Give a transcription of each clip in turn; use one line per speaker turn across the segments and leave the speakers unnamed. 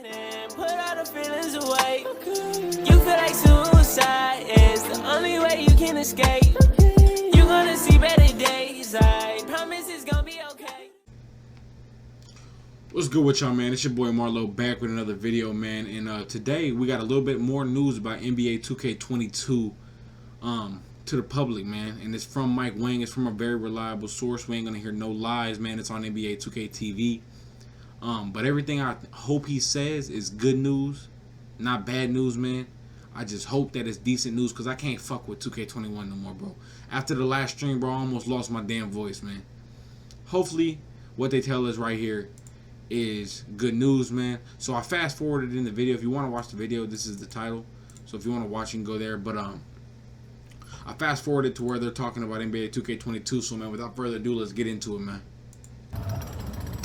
And put all the feelings away. You feel like suicide is the only way you can escape. You're gonna see better days. I promise it's gonna be okay.
What's good with y'all, man? It's your boy MARLO back with another video, man. And today we got a little bit more news about NBA 2K22 to the public, man. And it's from Mike Wang. It's from a very reliable source. We ain't gonna hear no lies, man. It's on NBA 2K TV. But everything I hope he says is good news, not bad news, man. I just hope that it's decent news, because I can't fuck with 2K21 no more, bro. After the last stream, bro, I almost lost my damn voice, man. Hopefully what they tell us right here is good news, man. So I fast forwarded in the video. If you want to watch the video, this is the title. So if you want to watch, you can go there. But I fast forwarded to where they're talking about NBA 2K22. So, man, without further ado, let's get into it, man.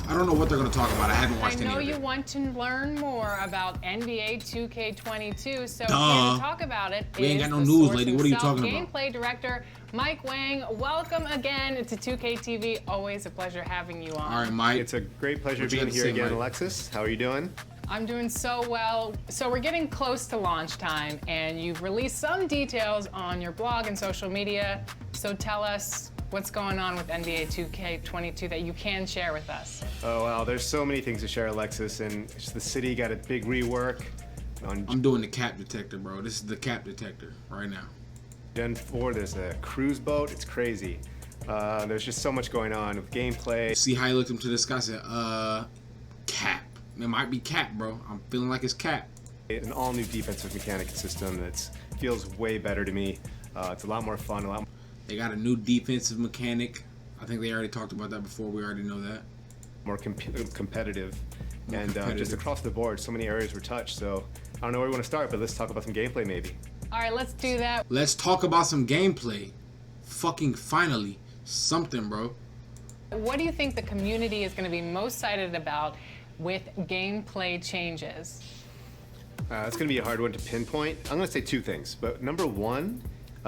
I don't know what they're going to talk about. I haven't watched any of it.
I know you want to learn more about NBA 2K22, so here
Duh.
to talk about it
We ain't
is
got no
the
news,
source
lady. What are you
himself,
talking about?
Gameplay director Mike Wang. Welcome again to 2K TV. Always a pleasure having you on.
All right, Mike.
It's a great pleasure
What you
being
got to
here
say,
again,
Mike?
Alexis. How are you doing?
I'm doing so well. So we're getting close to launch time, and you've released some details on your blog and social media. So tell us what's going on with NBA 2K22 that you can share with us.
Oh, wow. There's so many things to share, Alexis. And the city got a big rework on
I'm doing the cap detector, bro. This is the cap detector right now.
Gen 4. There's a cruise boat. It's crazy. There's just so much going on with gameplay.
See how he looked into this guy, said, cap. It might be cap, bro. I'm feeling like it's cap.
An all-new defensive mechanic system that feels way better to me. It's a lot more fun, a lot
They got a new defensive mechanic. I think they already talked about that before. We already know that.
more competitive.
More
And
competitive.
just across the board, so many areas were touched. So I don't know where we want to start, but let's talk about some gameplay maybe.
All right, let's do that.
Let's talk about some gameplay. Fucking finally. Something, bro.
What do you think the community is going to be most excited about with gameplay changes?
It's going to be a hard one to pinpoint. I'm going to say two things. But number one,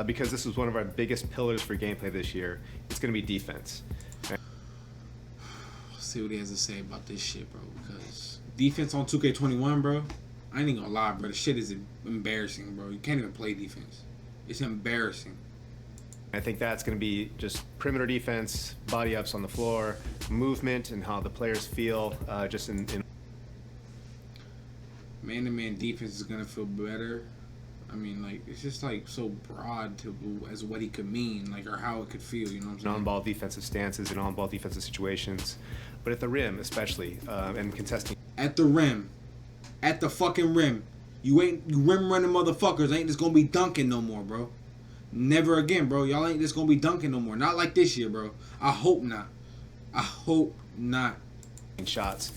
because this was one of our biggest pillars for gameplay this year, it's going to be defense.
Let's see what he has to say about this shit, bro. Because defense on 2K21, bro. I ain't even gonna lie, bro. The shit is embarrassing, bro. You can't even play defense. It's embarrassing.
I think that's going to be just perimeter defense, body ups on the floor, movement, and how the players feel just in
Man-to-man defense is gonna feel better. I mean, like, it's just like so broad to as what he could mean, like, or how it could feel. You know what I'm saying?
on-ball defensive stances and on-ball defensive situations, but at the rim especially, and contesting.
At the rim, at the fucking rim, you rim running motherfuckers ain't just gonna be dunking no more, bro. Never again, bro. Y'all ain't just gonna be dunking no more. Not like this year, bro. I hope not. I hope not.
Shots.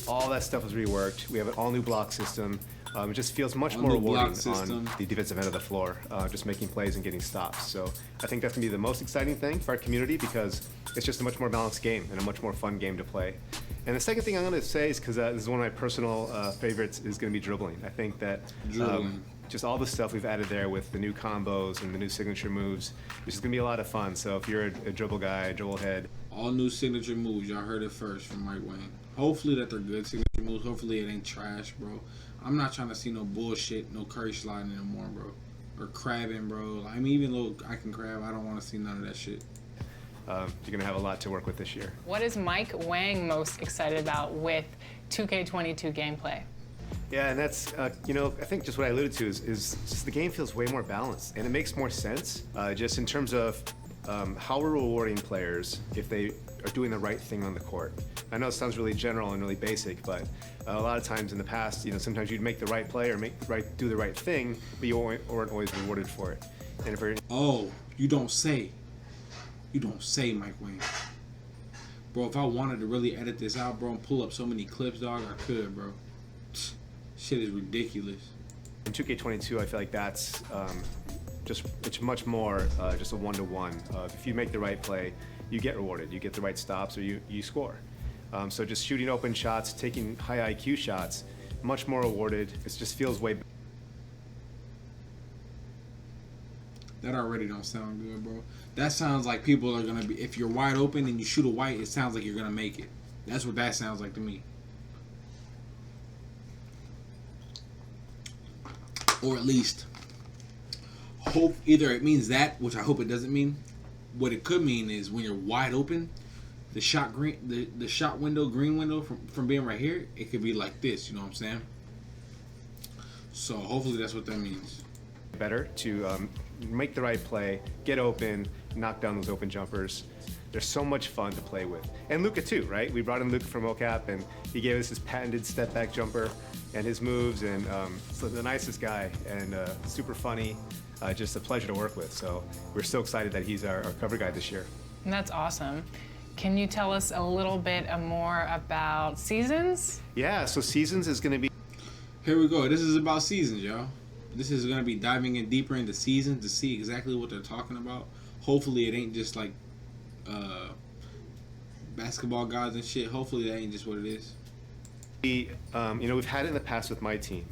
All that stuff was reworked. We have an all-new block system. It just feels much more
All-new block
rewarding
system.
on the defensive end of the floor, just making plays and getting stops. So I think that's going to be the most exciting thing for our community, because it's just a much more balanced game and a much more fun game to play. And the second thing I'm going to say is, because this is one of my personal favorites, is going to be dribbling. I think that
Dribbling.
just all the stuff we've added there with the new combos and the new signature moves, it's just going to be a lot of fun. So if you're a dribble guy, a dribble head,
All new signature moves. Y'all heard it first from Mike Wang. Hopefully that they're good signature moves. Hopefully it ain't trash, bro. I'm not trying to see no bullshit, no curry sliding anymore, bro. Or crabbing, bro. I mean, even though I can crab, I don't want to see none of that shit.
you're going to have a lot to work with this year.
What is Mike Wang most excited about with 2K22 gameplay?
Yeah, and that's, you know, I think just what I alluded to is just the game feels way more balanced, and it makes more sense just in terms of how we're rewarding players if they are doing the right thing on the court. I know it sounds really general and really basic, but a lot of times in the past, you know, sometimes you'd make the right play or do the right thing, but you weren't always rewarded for it. And if you're
Oh, you don't say. You don't say, Mike Wang. Bro, if I wanted to really edit this out, bro, and pull up so many clips, dog, I could, bro. Shit is ridiculous.
in 2K22, I feel like that's it's much more just a one-to-one. If you make the right play, you get rewarded. You get the right stops, or you score. So just shooting open shots, taking high IQ shots, much more rewarded. It just feels way better.
That already don't sound good, bro. That sounds like people are gonna be, if you're wide open and you shoot a white, it sounds like you're gonna make it. That's what that sounds like to me. or at least hope either it means that, which I hope it doesn't mean. What it could mean is when you're wide open, the shot window, green window from being right here, it could be like this. You know what I'm saying? So hopefully that's what that means.
Better to make the right play, get open, knock down those open jumpers. They're so much fun to play with. And Luka too, right? We brought in Luka from OCAP, and he gave us his patented step back jumper and his moves, and so the nicest guy and super funny. Just a pleasure to work with. So we're so excited that he's our cover guy this year.
And that's awesome. Can you tell us a little bit more about Seasons?
Yeah, so Seasons is going to be...
Here we go. This is about Seasons, y'all. This is going to be diving in deeper into Seasons to see exactly what they're talking about. Hopefully it ain't just like basketball guys and shit. Hopefully that ain't just what it is.
You know, we've had it in the past with my team.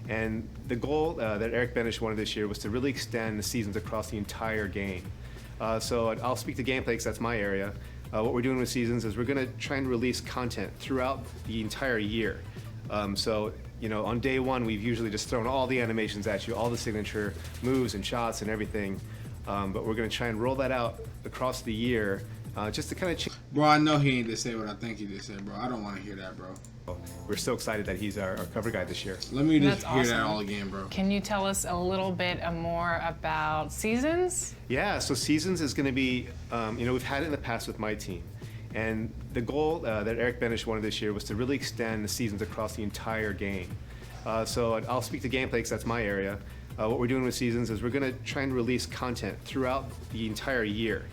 And the goal that Eric Benish wanted this year was to really extend the seasons across the entire game. So I'll speak to gameplay because that's my area. What we're doing with Seasons is we're going to try and release content throughout the entire year. So, you know, on day one, we've usually just thrown all the animations at you, all the signature moves and shots and everything. But we're going to try and roll that out across the year just to kind of...
Bro, I know he ain't just say what I think he just said, bro. I don't want to hear that, bro.
We're so excited that he's our cover guy this year.
Let me just
That's
hear
awesome.
that all again, bro.
Can you tell us a little bit more about Seasons?
Yeah, so Seasons is going to be, you know, we've had it in the past with my team. And the goal that Eric Benish wanted this year was to really extend the seasons across the entire game. So I'll speak to gameplay because that's my area. What we're doing with Seasons is we're going to try and release content throughout the entire year.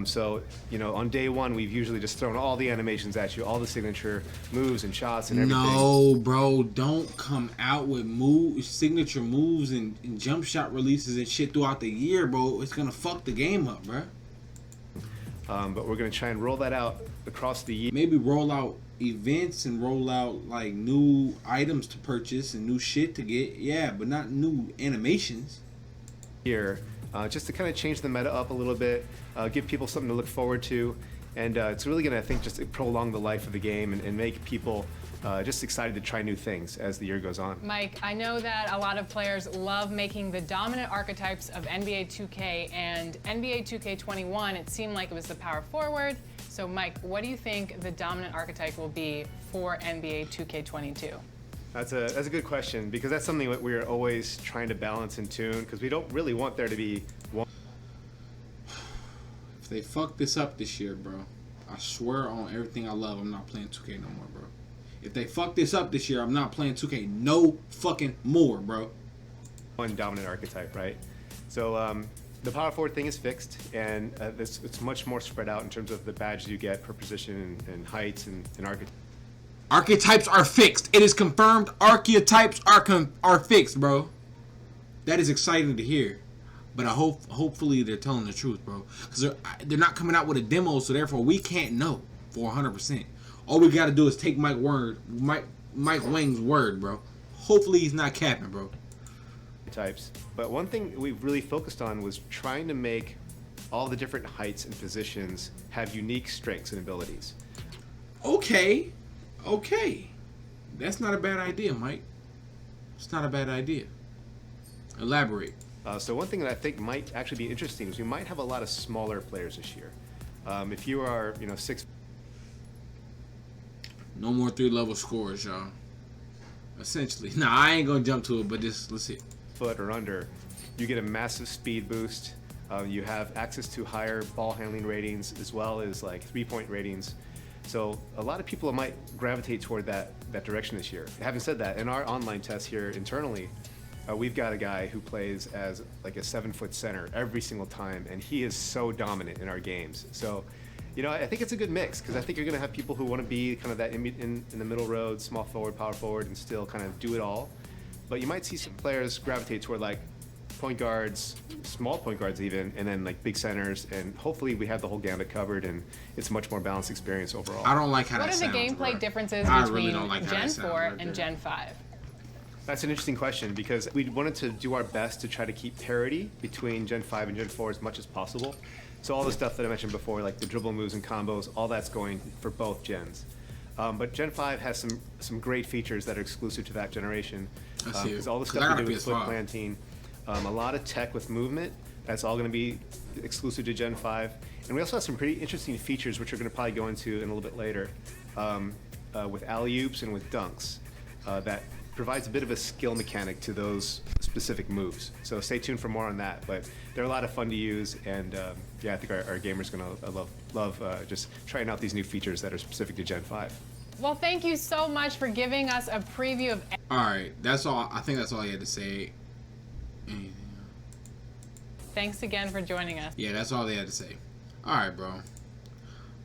So, you know, on day one, we've usually just thrown all the animations at you, all the signature moves and shots and everything.
No, bro, don't come out with signature moves and jump shot releases and shit throughout the year, bro. It's gonna fuck the game up, bro.
But we're gonna try and roll that out across the year.
Maybe roll out events and roll out like new items to purchase and new shit to get, yeah, but not new animations.
Here, just to kind of change the meta up a little bit, give people something to look forward to, and it's really gonna, I think, just prolong the life of the game and make people just excited to try new things as the year goes on.
Mike, I know that a lot of players love making the dominant archetypes of NBA 2K and NBA 2K21. It seemed like it was the power forward. So Mike, what do you think the dominant archetype will be for NBA 2K22?
That's a good question, because that's something that we're always trying to balance and tune, because we don't really want there to be one.
If they fuck this up this year, bro, I swear on everything I love, I'm not playing 2K no more, bro. If they fuck this up this year, I'm not playing 2K no fucking more, bro.
One dominant archetype, right? So the power forward thing is fixed, and it's much more spread out in terms of the badges you get per position and heights and archetypes.
Archetypes are fixed. It is confirmed. Archetypes are fixed, bro. That is exciting to hear. But I hopefully they're telling the truth, bro. Because they're not coming out with a demo, so therefore we can't know for 100%. All we got to do is take Mike Wang's word, bro. Hopefully he's not capping, bro.
Types. But one thing we've really focused on was trying to make all the different heights and positions have unique strengths and abilities.
Okay. That's not a bad idea, Mike. It's not a bad idea. Elaborate.
So one thing that I think might actually be interesting is we might have a lot of smaller players this year. If you are, you know, 6...
No more 3-level scores, y'all. Essentially. Nah, I ain't gonna jump to it, but just let's see.
Foot or under, you get a massive speed boost. You have access to higher ball handling ratings as well as like 3-point ratings. So a lot of people might gravitate toward that direction this year. Having said that, in our online test here internally, we've got a guy who plays as like a 7-foot center every single time, and he is so dominant in our games. So, you know, I think it's a good mix, because I think you're going to have people who want to be kind of that in the middle road, small forward, power forward, and still kind of do it all. But you might see some players gravitate toward like point guards, small point guards even, and then like big centers, and hopefully we have the whole gamut covered, and it's a much more balanced experience overall.
I don't like how
What
that
are the
sounds,
gameplay
bro.
differences
I
between
really don't like how
Gen
that sounds
4
right
and
there.
Gen 5?
That's an interesting question, because we wanted to do our best to try to keep parity between Gen 5 and Gen 4 as much as possible. So all the stuff that I mentioned before, like the dribble moves and combos, all that's going for both gens. But Gen 5 has some great features that are exclusive to that generation.
I see it.
Because all the
'Cause I
stuff
got
we
a
do with
PS5.
foot planting, a lot of tech with movement, that's all going to be exclusive to Gen 5. And we also have some pretty interesting features, which we're going to probably go into in a little bit later, with alley-oops and with dunks, that provides a bit of a skill mechanic to those specific moves. So stay tuned for more on that. But they're a lot of fun to use, and yeah, I think our gamers are going to love just trying out these new features that are specific to Gen 5.
Well, thank you so much for giving us a preview of.
All right, that's all. I think that's all you had to say. Anything else?
Thanks again for joining us.
Yeah, that's all they had to say. All right, bro.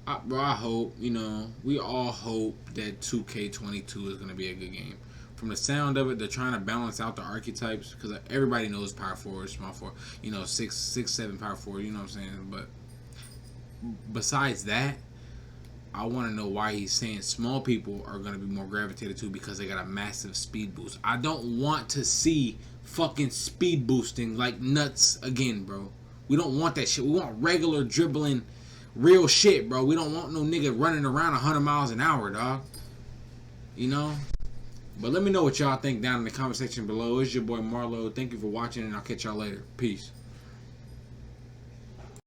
I hope, we all hope that 2K22 is going to be a good game. From the sound of it, they're trying to balance out the archetypes, because everybody knows power forward, small forward, 6'7" power forward, you know what I'm saying? But besides that, I want to know why he's saying small people are going to be more gravitated to, because they got a massive speed boost. I don't want to see fucking speed boosting like nuts again, bro. We don't want that shit. We want regular dribbling, real shit, bro. We don't want no nigga running around 100 miles an hour, dog. But let me know what y'all think down in the comment section below. It's your boy Marlo. Thank you for watching, and I'll catch y'all later. Peace.